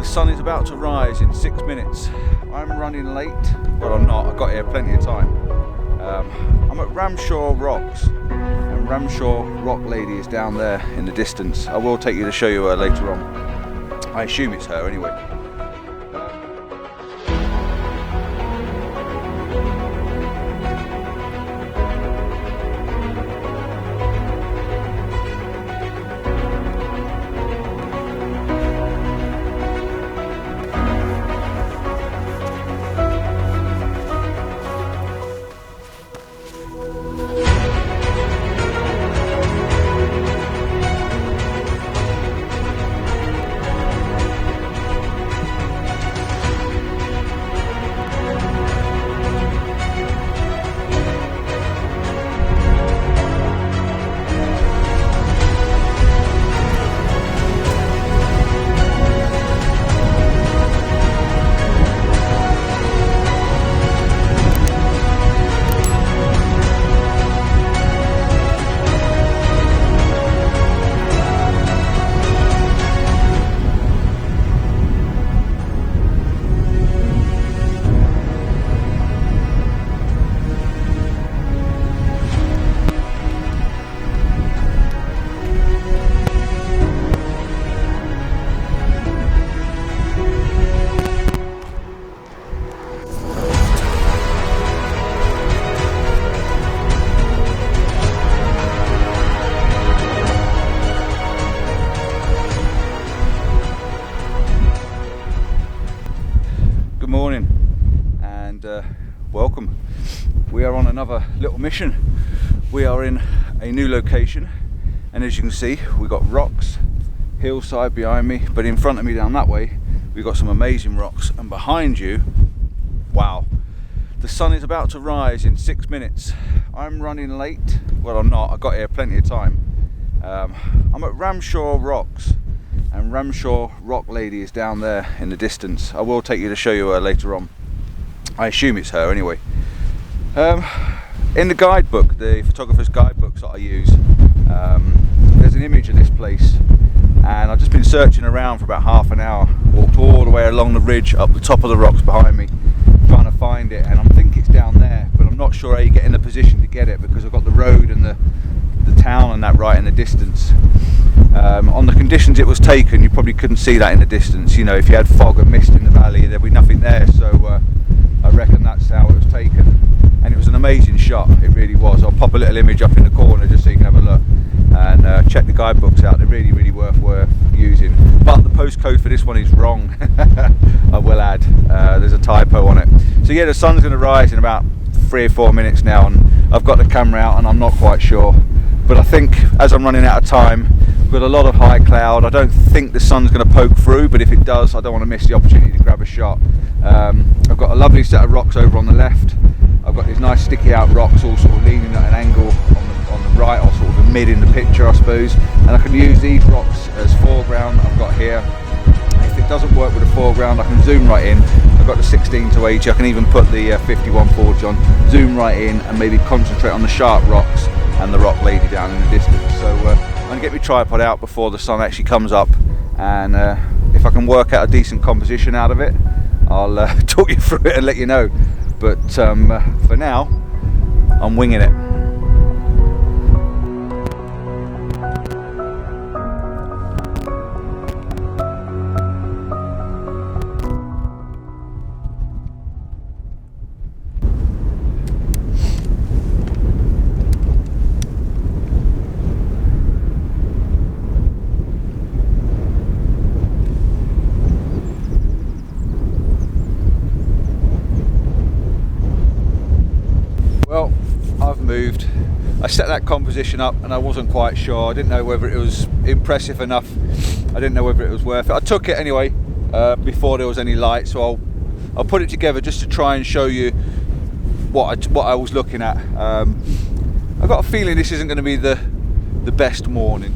The sun is about to rise in 6 minutes. I'm running late. Well, I'm not. I've got here plenty of time. I'm at Ramshaw Rocks, and Ramshaw Rock Lady is down there in the distance. I will take you to show you her later on. I assume it's her anyway. Good morning and welcome. We are on another little mission. We are in a new location, and as you can see, we've got rocks, hillside behind me, but in front of me down that way we've got some amazing rocks, and behind you, wow, the sun is about to rise in 6 minutes. I'm running late. Well, I'm not. I've got here plenty of time. I'm at Ramshaw Rocks, and Ramshaw Rock Lady is down there in the distance. I will take you to show you her later on. I assume it's her anyway. In the guidebook, the photographer's guidebooks that I use, there's an image of this place, and I've just been searching around for about half an hour, walked all the way along the ridge up the top of the rocks behind me trying to find it, and I think it's down there, but I'm not sure how you get in a position to get it because I've got the road and the town and that right in the distance. On the conditions it was taken, you probably couldn't see that in the distance. You know, if you had fog and mist in the valley, there'd be nothing there, so I reckon that's how it was taken, and it was an amazing shot. It really was. I'll pop a little image up in the corner just so you can have a look, and check the guidebooks out. They're really worth using, but the postcode for this one is wrong. I will add, there's a typo on it. So yeah, the sun's going to rise in about 3 or 4 minutes now, and I've got the camera out and I'm not quite sure, but I think as I'm running out of time, we've got a lot of high cloud. I don't think the sun's going to poke through, but if it does, I don't want to miss the opportunity to grab a shot. I've got a lovely set of rocks over on the left. I've got these nice sticky out rocks all sort of leaning at an angle on the right, or sort of a mid in the picture I suppose, and I can use these rocks as foreground. I've got here, if it doesn't work with the foreground, I can zoom right in. I've got the 16 to 80, I can even put the 51 forge on, zoom right in and maybe concentrate on the sharp rocks and the rock lady down in the distance. So I'm going to get my tripod out before the sun actually comes up, and if I can work out a decent composition out of it, I'll talk you through it and let you know. But for now, I'm winging it. Well, I've moved. I set that composition up and I wasn't quite sure. I didn't know whether it was impressive enough. I didn't know whether it was worth it. I took it anyway before there was any light, so I'll put it together just to try and show you what I was looking at. I've got a feeling this isn't going to be the best morning.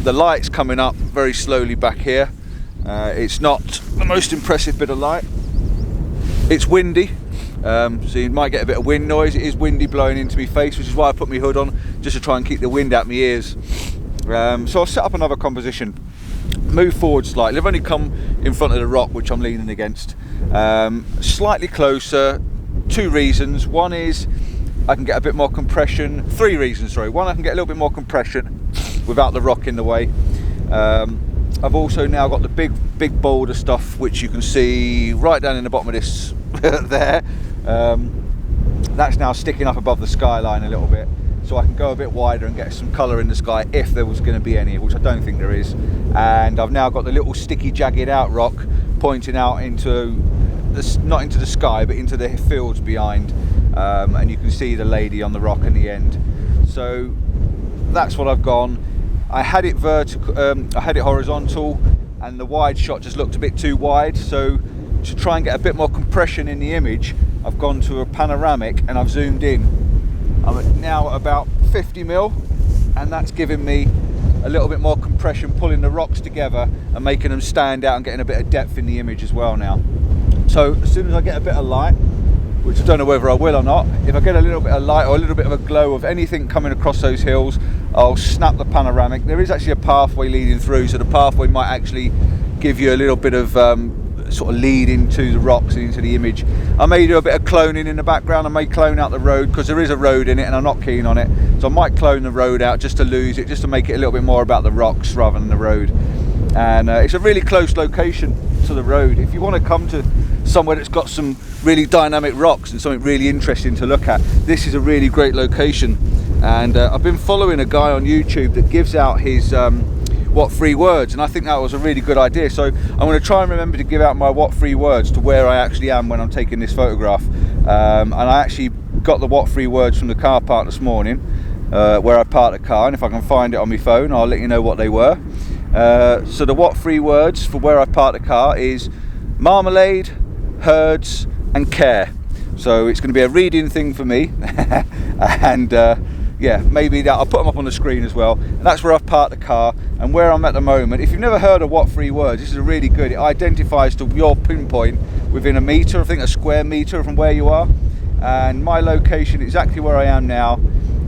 The light's coming up very slowly back here. It's not the most impressive bit of light. It's windy. So you might get a bit of wind noise. It is windy blowing into my face, which is why I put my hood on, just to try and keep the wind out my ears. So I'll set up another composition, move forward slightly. I've only come in front of the rock which I'm leaning against, slightly closer. Two reasons. One is I can get a bit more compression. Three reasons, sorry. One, I can get a little bit more compression without the rock in the way. I've also now got the big boulder stuff, which you can see right down in the bottom of this there. That's now sticking up above the skyline a little bit, so I can go a bit wider and get some colour in the sky if there was going to be any, which I don't think there is. And I've now got the little sticky jagged out rock pointing out into the, not into the sky but into the fields behind, and you can see the lady on the rock in the end. So that's what I've gone. I had it vertical, I had it horizontal, and the wide shot just looked a bit too wide, so to try and get a bit more compression in the image, I've gone to a panoramic and I've zoomed in. I'm now at about 50mm, and that's giving me a little bit more compression, pulling the rocks together and making them stand out and getting a bit of depth in the image as well now. So as soon as I get a bit of light, which I don't know whether I will or not, if I get a little bit of light or a little bit of a glow of anything coming across those hills, I'll snap the panoramic. There is actually a pathway leading through, so the pathway might actually give you a little bit of sort of lead into the rocks and into the image. I may do a bit of cloning in the background. I may clone out the road because there is a road in it and I'm not keen on it, so I might clone the road out just to lose it, just to make it a little bit more about the rocks rather than the road. And it's a really close location to the road. If you want to come to somewhere that's got some really dynamic rocks and something really interesting to look at, this is a really great location. And I've been following a guy on YouTube that gives out his what 3 words, and I think that was a really good idea. So I'm going to try and remember to give out my what 3 words to where I actually am when I'm taking this photograph. And I actually got the what 3 words from the car park this morning, where I parked the car, and if I can find it on my phone I'll let you know what they were. So the what 3 words for where I parked the car is marmalade, herds and care. So it's going to be a reading thing for me. And yeah, maybe that I'll put them up on the screen as well. And that's where I've parked the car and where I'm at the moment. If you've never heard of what 3 words, this is a really good. It identifies to your pinpoint within a metre, I think a square metre from where you are. And my location, exactly where I am now,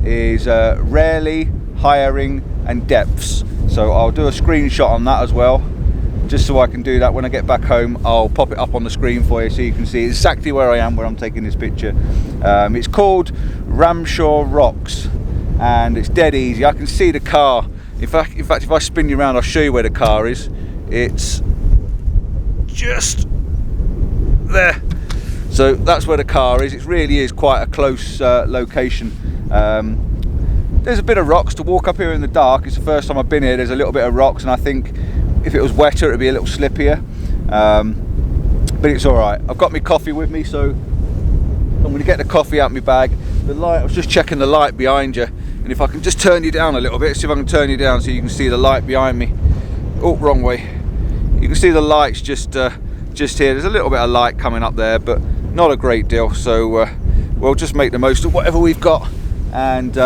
is rarely, hiring and depths. So I'll do a screenshot on that as well, just so I can do that when I get back home. I'll pop it up on the screen for you so you can see exactly where I am, where I'm taking this picture. It's called Ramshaw Rocks, and it's dead easy. I can see the car. In fact, if I spin you around, I'll show you where the car is. It's just there. So that's where the car is. It really is quite a close location. There's a bit of rocks to walk up here in the dark. It's the first time I've been here. There's a little bit of rocks, and I think if it was wetter it'd be a little slippier, but it's all right. I've got my coffee with me, so I'm going to get the coffee out of my bag. The light, I was just checking the light behind you, and if I can just turn you down a little bit, see if I can turn you down so you can see the light behind me. Oh, wrong way. You can see the lights just here. There's a little bit of light coming up there, but not a great deal, so we'll just make the most of whatever we've got. And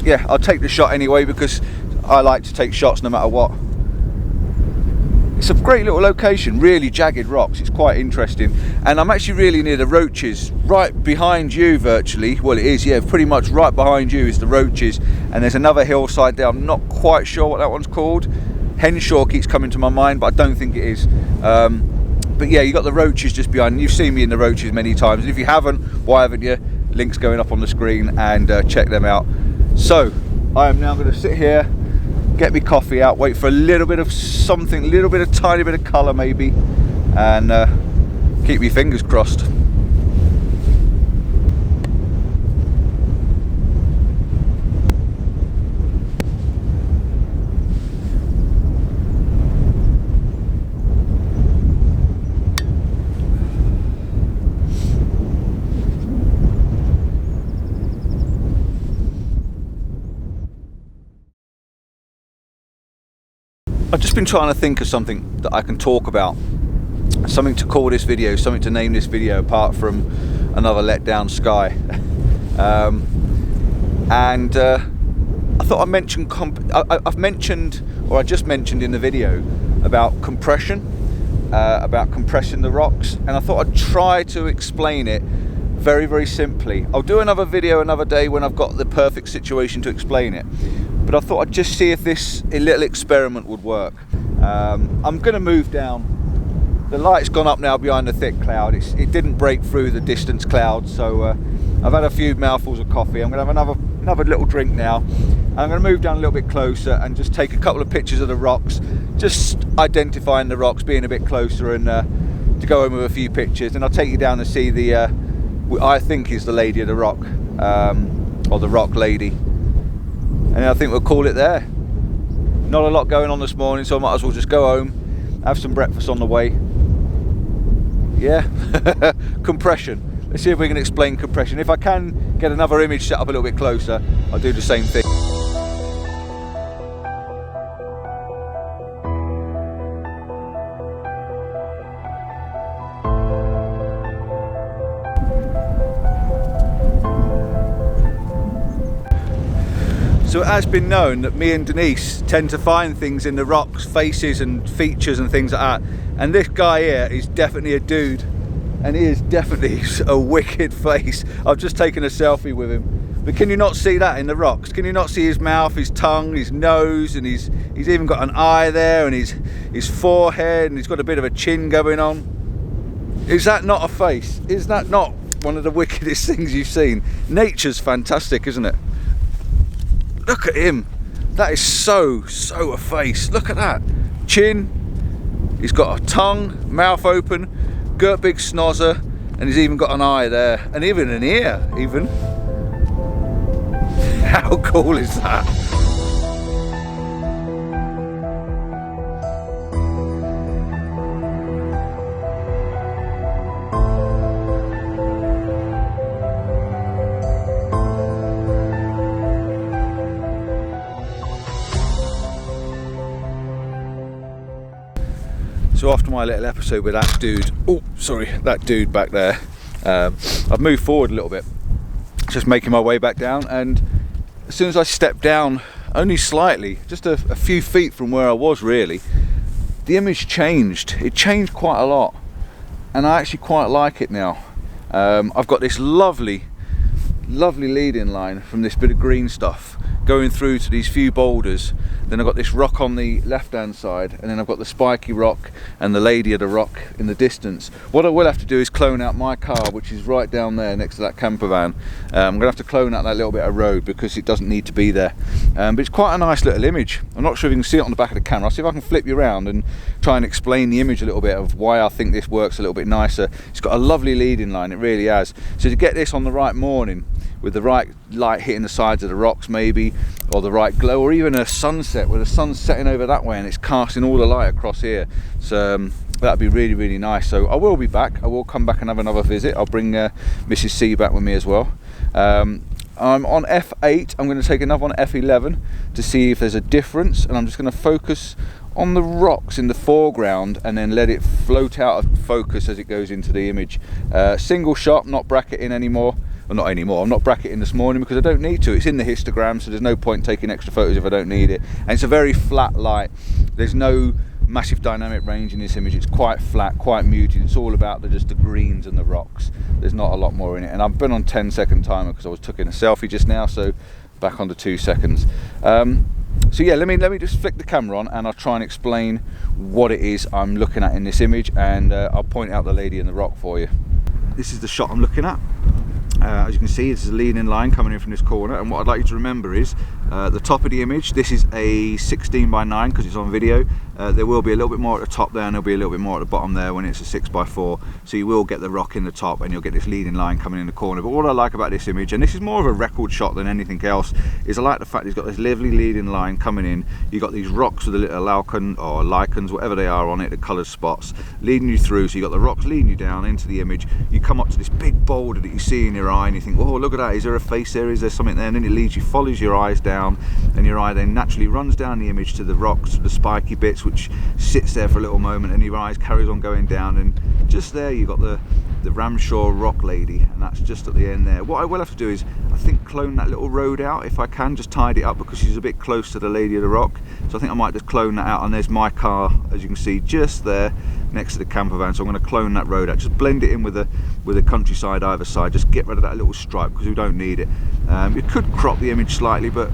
yeah, I'll take the shot anyway because I like to take shots no matter what. It's a great little location, really jagged rocks. It's quite interesting, and I'm actually really near the Roaches, right behind you virtually. Well, it is, yeah, pretty much right behind you is the Roaches, and there's another hillside there. I'm not quite sure what that one's called. Henshaw keeps coming to my mind, but I don't think it is. But yeah, you got the Roaches just behind. You've seen me in the Roaches many times. If you haven't, why haven't you? Links going up on the screen, and check them out. So I am now going to sit here, get my coffee out, wait for a little bit of something, a little bit of tiny bit of colour maybe, and keep my fingers crossed. I've just been trying to think of something that I can talk about, something to call this video, something to name this video apart from another let down sky. And I thought I just mentioned in the video about compression, about compressing the rocks, and I thought I'd try to explain it very, very simply. I'll do another video another day when I've got the perfect situation to explain it. But I thought I'd just see if this little experiment would work. I'm going to move down. The light's gone up now behind the thick cloud. It didn't break through the distance cloud, so I've had a few mouthfuls of coffee. I'm going to have another little drink now. And I'm going to move down a little bit closer and just take a couple of pictures of the rocks, just identifying the rocks, being a bit closer, and to go home with a few pictures. And I'll take you down to see the, I think is the Lady of the Rock, or the Rock Lady. And I think we'll call it there. Not a lot going on this morning, so I might as well just go home, have some breakfast on the way. Yeah, compression. Let's see if we can explain compression. If I can get another image set up a little bit closer, I'll do the same thing. So it has been known that me and Denise tend to find things in the rocks, faces and features and things like that. And this guy here is definitely a dude, and he is definitely a wicked face. I've just taken a selfie with him. But can you not see that in the rocks? Can you not see his mouth, his tongue, his nose, and he's even got an eye there, and his forehead, and he's got a bit of a chin going on? Is that not a face? Is that not one of the wickedest things you've seen? Nature's fantastic, isn't it? Look at him. That is so a face. Look at that. Chin. He's got a tongue, mouth open, got big snozzer, and he's even got an eye there, and even an ear, even. How cool is that? So after my little episode with that dude, that dude back there, I've moved forward a little bit, just making my way back down, and as soon as I stepped down, only slightly, just a few feet from where I was really, the image changed. It changed quite a lot, and I actually quite like it now. I've got this lovely lead-in line from this bit of green stuff going through to these few boulders. Then I've got this rock on the left hand side, and then I've got the spiky rock and the Lady of the Rock in the distance. What I will have to do is clone out my car, which is right down there next to that camper van. I'm going to have to clone out that little bit of road because it doesn't need to be there. But it's quite a nice little image. I'm not sure if you can see it on the back of the camera. I'll see if I can flip you around and try and explain the image a little bit of why I think this works a little bit nicer. It's got a lovely lead-in line, it really has. So to get this on the right morning, with the right light hitting the sides of the rocks maybe, or the right glow, or even a sunset where the sun's setting over that way and it's casting all the light across here. So that'd be really nice. So I will be back. I will come back and have another visit. I'll bring Mrs. C back with me as well. I'm on F8. I'm going to take another on F11 to see if there's a difference, and I'm just going to focus on the rocks in the foreground and then let it float out of focus as it goes into the image. Single shot, not bracketing anymore. Well, not anymore. I'm not bracketing this morning because I don't need to. It's in the histogram, so there's no point taking extra photos if I don't need it. And it's a very flat light. There's no massive dynamic range in this image. It's quite flat, quite muted. It's all about just the greens and the rocks. There's not a lot more in it. And I've been on 10-second timer because I was taking a selfie just now, so back on to 2 seconds. So yeah, let me just flick the camera on and I'll try and explain what it is I'm looking at in this image, and I'll point out the Lady in the Rock for you. This is the shot I'm looking at. As you can see, this is a lean-in line coming in from this corner, and what I'd like you to remember is the top of the image. This is a 16:9 because it's on video. There will be a little bit more at the top there, and there'll be a little bit more at the bottom there when it's a 6:4. So you will get the rock in the top, and you'll get this leading line coming in the corner. But what I like about this image, and this is more of a record shot than anything else, is I like the fact it's got this lovely leading line coming in. You've got these rocks with a little lichen or lichens, whatever they are on it, the coloured spots, leading you through. So you've got the rocks leading you down into the image. You come up to this big boulder that you see in your eye, and you think, oh, look at that, is there a face there, is there something there? And then it leads you, follows your eyes down, and your eye then naturally runs down the image to the rocks, the spiky bits, which sits there for a little moment, and your eyes carries on going down, and just there you've got the Ramshaw Rock Lady, and that's just at the end there. What I will have to do is, I think, clone that little road out if I can, just tidy it up because she's a bit close to the Lady of the Rock. So I think I might just clone that out, and there's my car, as you can see, just there next to the camper van. So I'm going to clone that road out, just blend it in with the countryside either side, just get rid of that little stripe because we don't need it. You could crop the image slightly, but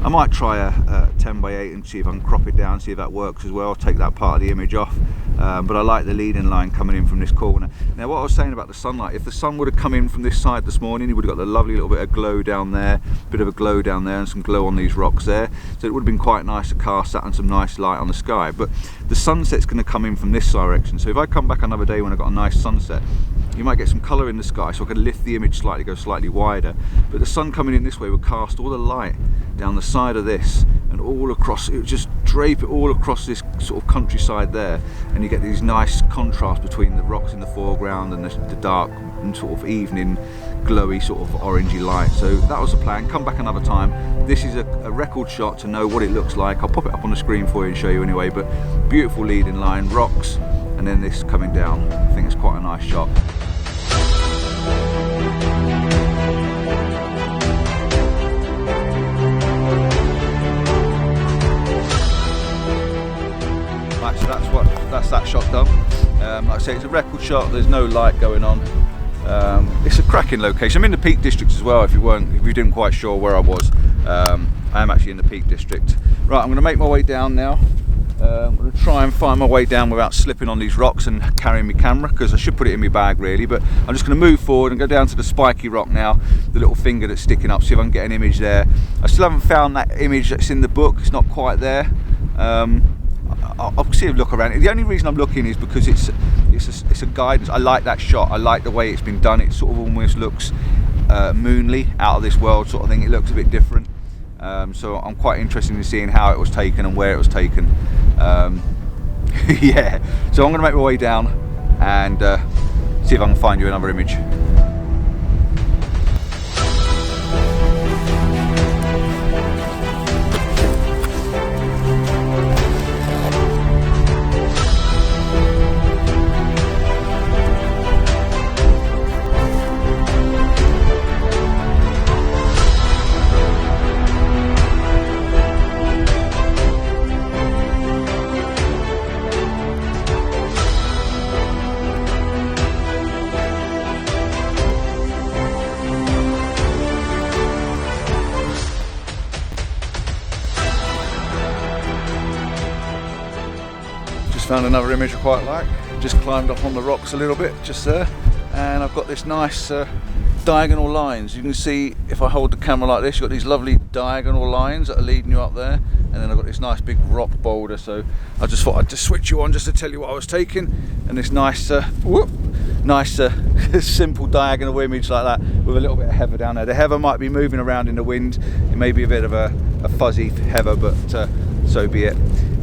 I might try a 10 by 8 and see if I can crop it down, see if that works as well, take that part of the image off. But I like the leading line coming in from this corner. Now what I was saying about the sunlight, if the sun would have come in from this side this morning, you would have got the lovely little bit of glow down there, bit of a glow down there and some glow on these rocks there. So it would have been quite nice to cast that and some nice light on the sky. But the sunset's going to come in from this direction. So if I come back another day when I've got a nice sunset, you might get some colour in the sky, so I can lift the image slightly, go slightly wider. But the sun coming in this way will cast all the light down the side of this and all across, it would just drape it all across this sort of countryside there, and you get these nice contrasts between the rocks in the foreground and the dark and sort of evening glowy sort of orangey light. So that was the plan. Come back another time. This is a record shot to know what it looks like. I'll pop it up on the screen for you and show you anyway, but beautiful leading line, rocks, and then this coming down. I think it's quite a nice shot. Right, so that's that shot done. Like I say, it's a record shot. There's no light going on. It's a cracking location. I'm in the Peak District as well. If you didn't quite sure where I was, I am actually in the Peak District. Right, I'm going to make my way down now. I'm going to try and find my way down without slipping on these rocks and carrying my camera, because I should put it in my bag really, but I'm just going to move forward and go down to the spiky rock now, the little finger that's sticking up, see if I can get an image there. I still haven't found that image that's in the book, it's not quite there. I'll see if I look around. The only reason I'm looking is because it's a guidance. I like that shot, I like the way it's been done. It sort of almost looks moonly, out of this world sort of thing. It looks a bit different. So I'm quite interested in seeing how it was taken and where it was taken. Yeah, so I'm going to make my way down and see if I can find you another image. Found another image I quite like. Just climbed up on the rocks a little bit just there, and I've got this nice diagonal lines. You can see if I hold the camera like this, you've got these lovely diagonal lines that are leading you up there, and then I've got this nice big rock boulder. So I just thought I'd just switch you on just to tell you what I was taking, and this nice simple diagonal image like that with a little bit of heather down there. The heather might be moving around in the wind, it may be a bit of a fuzzy heather, but so be it.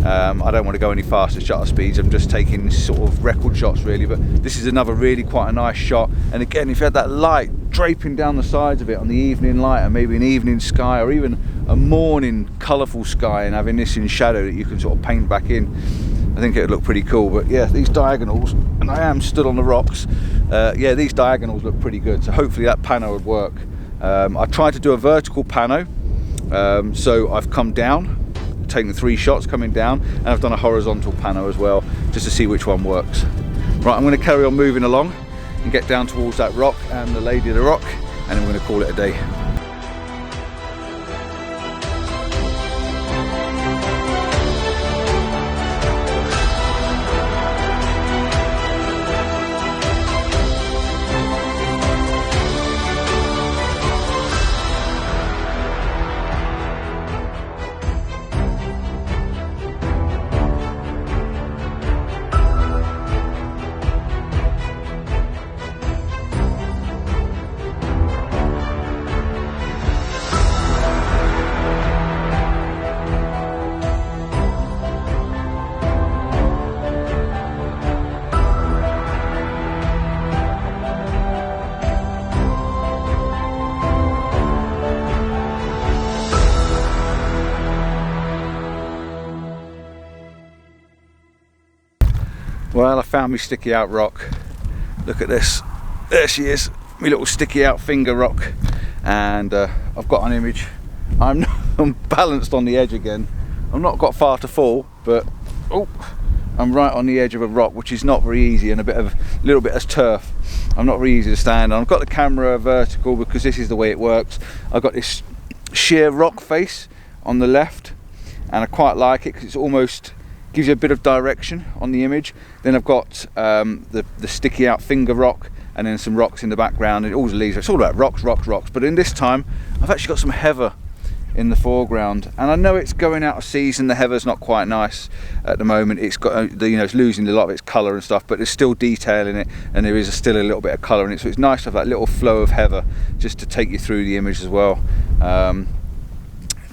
I don't want to go any faster shutter speeds, I'm just taking sort of record shots really, but this is another really quite a nice shot. And again, if you had that light draping down the sides of it on the evening light, and maybe an evening sky or even a morning colourful sky, and having this in shadow that you can sort of paint back in, I think it would look pretty cool. But yeah, these diagonals, and I am stood on the rocks, yeah, these diagonals look pretty good, so hopefully that pano would work. I tried to do a vertical pano, so I've come down, taken 3 shots coming down, and I've done a horizontal pano as well, just to see which one works. Right, I'm going to carry on moving along and get down towards that rock and the lady of the rock, and I'm going to call it a day. Well, I found me sticky out rock. Look at this. There she is, my little sticky out finger rock. And I've got an image. I'm balanced on the edge again. I've not got far to fall, but oh, I'm right on the edge of a rock, which is not very easy, and a little bit of turf. I'm not very easy to stand on. I've got the camera vertical because this is the way it works. I've got this sheer rock face on the left, and I quite like it because it's almost gives you a bit of direction on the image. Then I've got the sticky out finger rock, and then some rocks in the background. It always leaves, it's all about rocks, rocks, rocks. But in this time, I've actually got some heather in the foreground, and I know it's going out of season. The heather's not quite nice at the moment. It's got, you know, it's losing a lot of its colour and stuff, but there's still detail in it, and there is still a little bit of colour in it. So it's nice to have that little flow of heather just to take you through the image as well.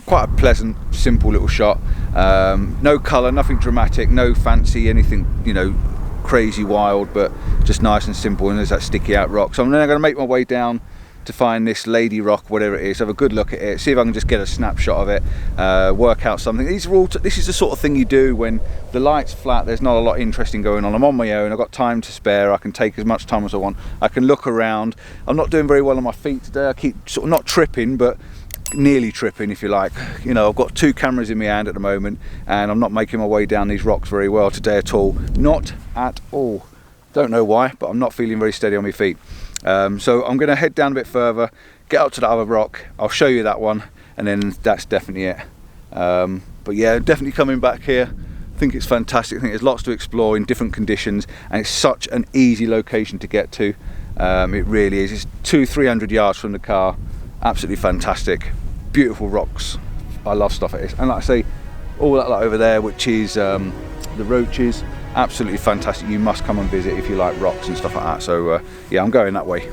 Quite a pleasant, simple little shot. No colour, nothing dramatic, no fancy anything, you know, crazy wild, but just nice and simple. And there's that sticky out rock. So I'm now going to make my way down to find this lady rock, whatever it is, have a good look at it, see if I can just get a snapshot of it, work out something. These are all this is the sort of thing you do when the light's flat, there's not a lot interesting going on. I'm on my own, I've got time to spare, I can take as much time as I want, I can look around. I'm not doing very well on my feet today. I keep sort of not tripping, but nearly tripping, if you like. You know, I've got 2 cameras in my hand at the moment, and I'm not making my way down these rocks very well today at all. Not at all. Don't know why, but I'm not feeling very steady on my feet. So I'm going to head down a bit further, get up to that other rock, I'll show you that one, and then that's definitely it. But yeah, definitely coming back here. I think it's fantastic. I think there's lots to explore in different conditions, and it's such an easy location to get to. It really is. It's 200-300 yards from the car. Absolutely fantastic. Beautiful rocks. I love stuff like this. And like I say, all that lot over there, which is the roaches, absolutely fantastic. You must come and visit if you like rocks and stuff like that. So yeah, I'm going that way.